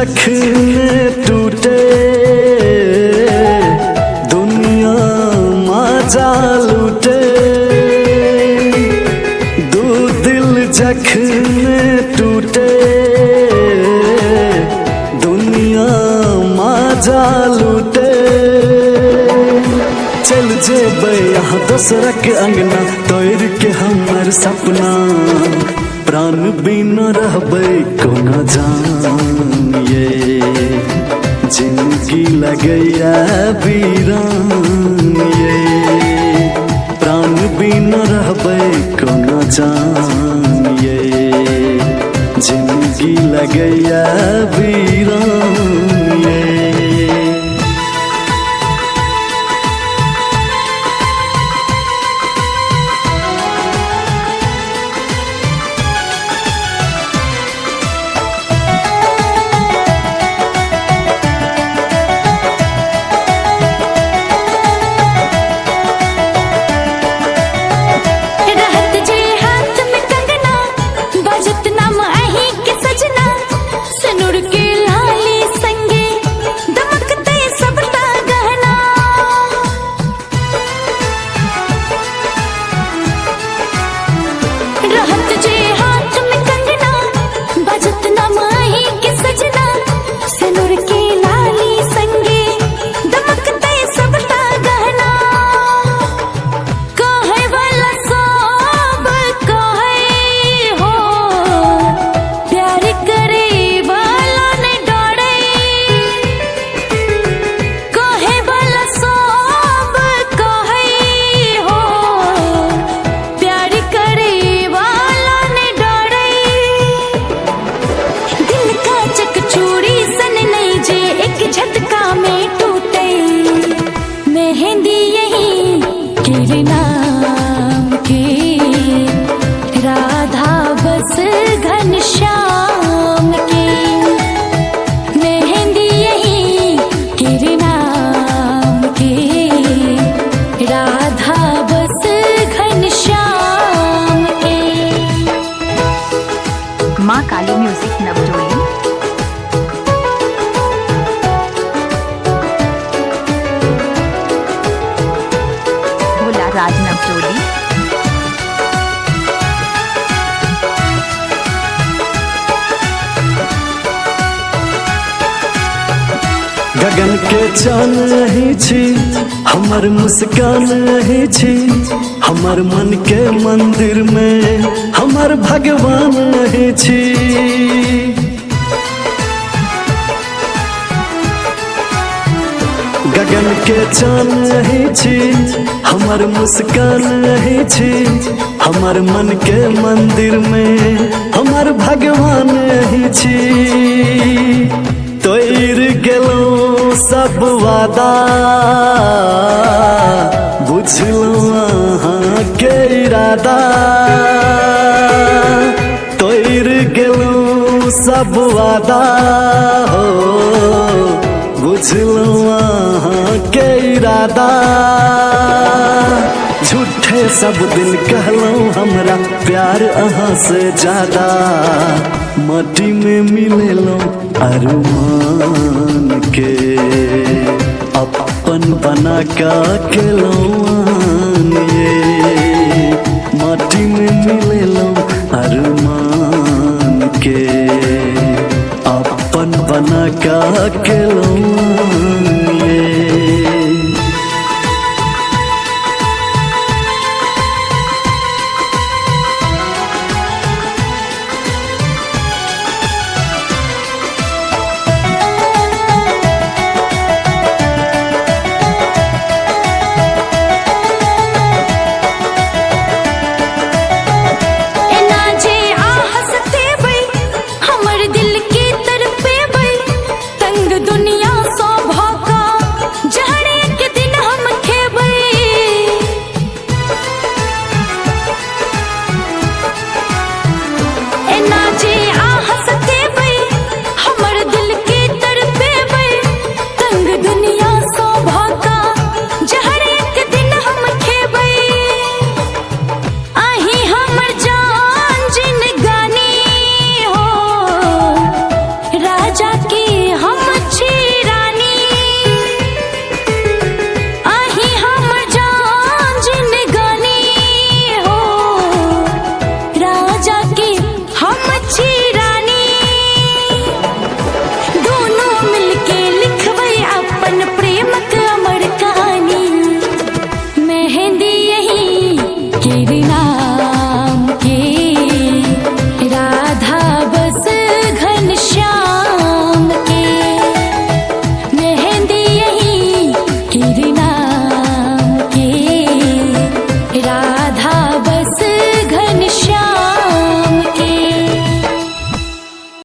जखने टूटे दुनिया मजा लूटे। दो दिल जखने टूटे दुनिया मजा लूटे। चल जेबै यहाँ दोसरा के अंगना तोड़ के हमर सपना। प्राण बिना रहबै कोना जान ये जिंदगी लगैया वीरान ये। प्राण बिना रहबै कोना जान ये जिंदगी लगैया वीरान ये। माँ काली म्यूजिक नवजोड़ी। भोला राज नवजोड़ी। गगन के चान ही छी हमर मुस्कान ही छी। हमर मन के मंदिर में हमर भगवान ही छी। गगन के चान ही छी हमर मुस्कान ही छी। हमर मन के मंदिर में हमर भगवान ही छी। तोड़ गेलौं सब वादा बुझलौं अहाँ के इरादा। तोड़ गेलौं सब वादा हो बुझलौं अहाँ के इरादा। झूठे सब दिन कहलौं हमरा प्यार अहाँ से ज्यादा। माटी में मिलेलौं अरमान के अपन बना का केलौं ये। माटी में मिलेलौं अरमान के अपन बना का केलौं।